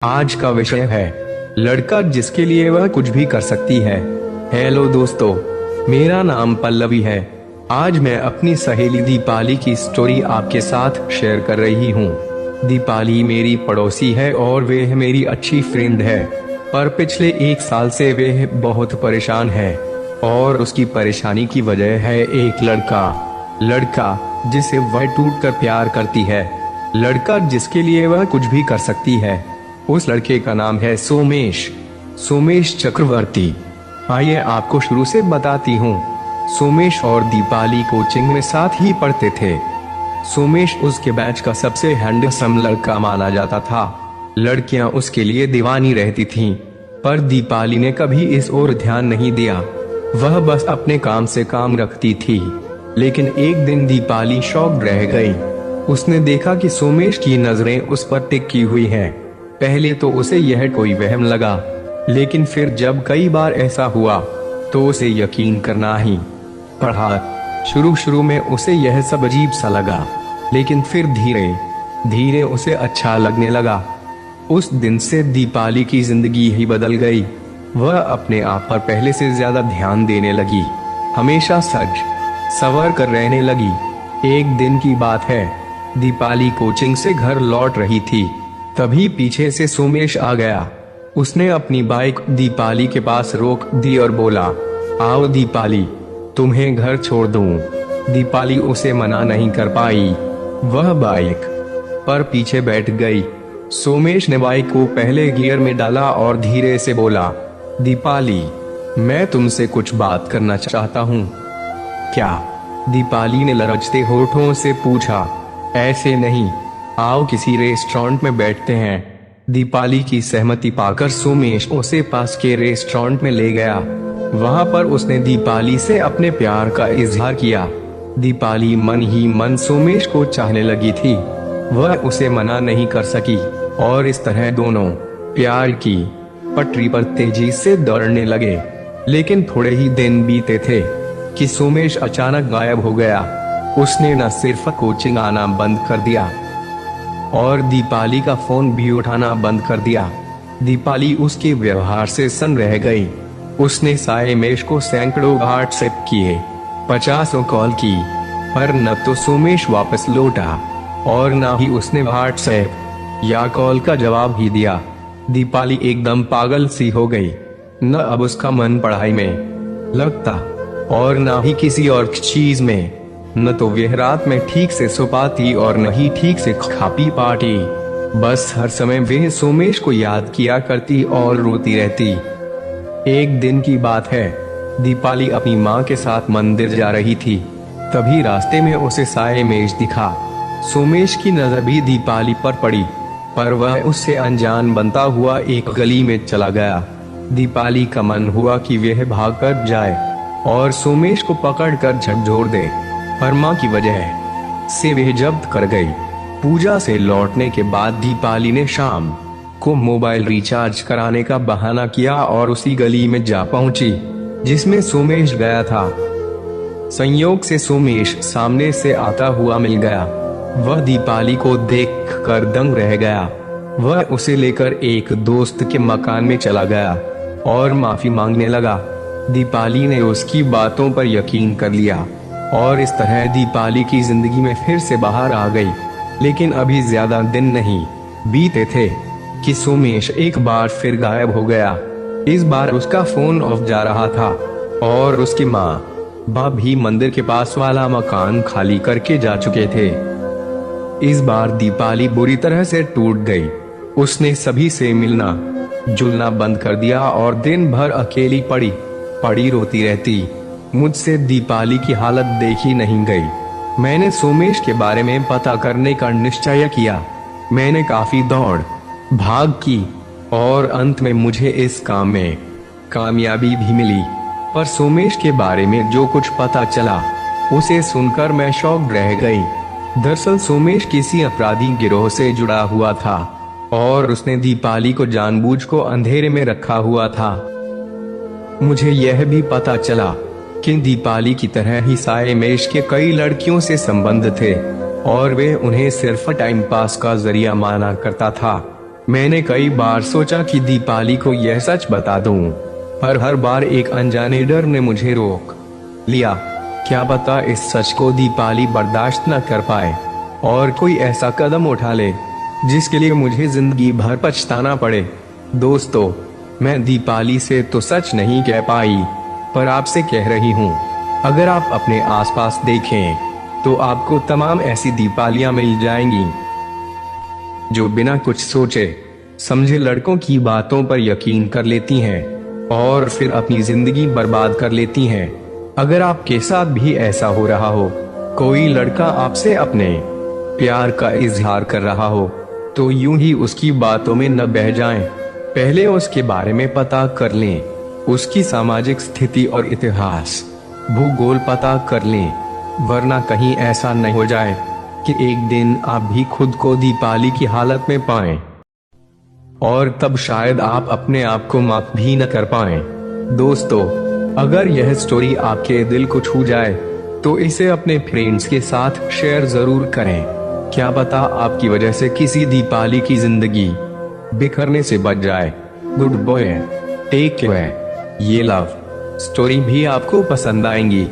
आज का विषय है लड़का जिसके लिए वह कुछ भी कर सकती है। हेलो दोस्तों, मेरा नाम पल्लवी है। आज मैं अपनी सहेली दीपाली की स्टोरी आपके साथ शेयर कर रही हूँ। दीपाली मेरी पड़ोसी है और वह मेरी अच्छी फ्रेंड है, पर पिछले 1 साल से वह बहुत परेशान है और उसकी परेशानी की वजह है एक लड़का जिसे वह टूट कर प्यार करती है। लड़का जिसके लिए वह कुछ भी कर सकती है, उस लड़के का नाम है सोमेश चक्रवर्ती। आइए आपको शुरू से बताती हूँ। सोमेश और दीपाली कोचिंग में साथ ही पढ़ते थे। सोमेश उसके बैच का सबसे हैंडसम लड़का माना जाता था। लड़कियां उसके लिए दीवानी रहती थीं, पर दीपाली ने कभी इस ओर ध्यान नहीं दिया। वह बस अपने काम से काम रखती थी। लेकिन एक दिन दीपाली शॉक्ड रह गई। उसने देखा कि सोमेश की नजरें उस पर टिकी हुई हैं। पहले तो उसे यह कोई वहम लगा, लेकिन फिर जब कई बार ऐसा हुआ तो उसे यकीन करना ही पड़ा। शुरू में उसे यह सब अजीब सा लगा, लेकिन फिर धीरे धीरे उसे अच्छा लगने लगा। उस दिन से दीपाली की जिंदगी ही बदल गई। वह अपने आप पर पहले से ज्यादा ध्यान देने लगी, हमेशा सज संवर कर रहने लगी। एक दिन की बात है, दीपाली कोचिंग से घर लौट रही थी, तभी पीछे से सोमेश आ गया। उसने अपनी बाइक दीपाली के पास रोक दी और बोला, आओ दीपाली, तुम्हें घर छोड़ दूं। दीपाली उसे मना नहीं कर पाई। वह बाइक पर पीछे बैठ गई। सोमेश ने बाइक को पहले गियर में डाला और धीरे से बोला, दीपाली, मैं तुमसे कुछ बात करना चाहता हूँ। क्या? दीपाली ने लरजते होठों से पूछा। ऐसे नहीं, आओ किसी रेस्टोरेंट में बैठते हैं। दीपाली की सहमति पाकर सोमेश उसे पास के रेस्टोरेंट में ले गया। वहां पर उसने दीपाली से अपने प्यार का इजहार किया। दीपाली मन ही मन सोमेश को चाहने लगी थी। वह उसे मना नहीं कर सकी और इस तरह दोनों प्यार की पटरी पर तेजी से दौड़ने लगे। लेकिन थोड़े ही दिन बीते थे कि सोमेश अचानक गायब हो गया। उसने न सिर्फ कोचिंग आना बंद कर दिया और दीपाली का फोन भी उठाना बंद कर दिया। दीपाली उसके व्यवहार से सन्न रह गई। उसने सोमेश को सैकड़ों व्हाट्सएप किए, 50 कॉल की, पर न तो सोमेश वापस लौटा और न ही उसने व्हाट्सएप या कॉल का जवाब ही दिया। दीपाली एकदम पागल सी हो गई। न अब उसका मन पढ़ाई में लगता और न ही किसी और चीज में। न तो वह रात में ठीक से सो पाती और न ही ठीक से खा पी पाती। बस हर समय वह सोमेश को याद किया करती और रोती रहती। एक दिन की बात है, दीपाली अपनी माँ के साथ मंदिर जा रही थी। तभी रास्ते में उसे सोमेश दिखा। सोमेश की नजर भी दीपाली पर पड़ी, पर वह उससे अनजान बनता हुआ एक गली में चला गया। दीपाली का मन हुआ कि वह भागकर जाए और सोमेश को पकड़कर झकझोर दे, पर मां की वजह से वह जब्त कर गई। पूजा से लौटने के बाद दीपाली ने शाम को मोबाइल रिचार्ज कराने का बहाना किया और उसी गली में जा पहुंची जिसमें सोमेश गया था। संयोग से सोमेश सामने से आता हुआ मिल गया। वह दीपाली को देखकर दंग रह गया। वह उसे लेकर एक दोस्त के मकान में चला गया और माफी मांगने लगा। दीपाली ने उसकी बातों पर यकीन कर लिया और इस तरह दीपाली की जिंदगी में फिर से बाहर आ गई। लेकिन अभी ज्यादा दिन नहीं बीते थे कि सोमेश एक बार फिर गायब हो गया। इस बार उसका फोन ऑफ जा रहा था और उसकी माँ बाप भी मंदिर के पास वाला मकान खाली करके जा चुके थे। इस बार दीपाली बुरी तरह से टूट गई। उसने सभी से मिलना जुलना बंद कर दिया और दिन भर अकेली पड़ी रोती रहती। मुझसे दीपाली की हालत देखी नहीं गई। मैंने सोमेश के बारे में पता करने का निश्चय किया। मैंने काफी दौड़ भाग की और अंत में मुझे इस काम में कामयाबी भी मिली। पर सोमेश के बारे में जो कुछ पता चला उसे सुनकर मैं शॉक्ड रह गई। दरअसल सोमेश किसी अपराधी गिरोह से जुड़ा हुआ था और उसने दीपाली को जानबूझ को अंधेरे में रखा हुआ था। मुझे यह भी पता चला कि दीपाली की तरह ही सोमेश के कई लड़कियों से संबंध थे और वे उन्हें सिर्फ टाइम पास का जरिया माना करता था। मैंने कई बार सोचा कि दीपाली को यह सच बता दूं, पर हर बार एक अनजाने डर ने मुझे रोक लिया। क्या पता इस सच को दीपाली बर्दाश्त न कर पाए और कोई ऐसा कदम उठा ले जिसके लिए मुझे जिंदगी भर पछताना पड़े। दोस्तों, मैं दीपाली से तो सच नहीं कह पाई, पर आपसे कह रही हूँ, अगर आप अपने आसपास देखें तो आपको तमाम ऐसी दीपालियां मिल जाएंगी जो बिना कुछ सोचे समझे लड़कों की बातों पर यकीन कर लेती हैं और फिर अपनी जिंदगी बर्बाद कर लेती हैं। अगर आपके साथ भी ऐसा हो रहा हो, कोई लड़का आपसे अपने प्यार का इजहार कर रहा हो, तो यूं ही उसकी बातों में न बह जाएं। पहले उसके बारे में पता कर लें, उसकी सामाजिक स्थिति और इतिहास भूगोल पता कर लें, वरना कहीं ऐसा न हो जाए कि एक दिन आप भी खुद को दीपाली की हालत में पाएं और तब शायद आप अपने आप को माफ भी न कर पाएं। दोस्तों, अगर यह स्टोरी आपके दिल को छू जाए तो इसे अपने फ्रेंड्स के साथ शेयर जरूर करें। क्या पता आपकी वजह से किसी दीपाली की जिंदगी बिखरने से बच जाए। Goodbye, take care. ये लव स्टोरी भी आपको पसंद आएंगी।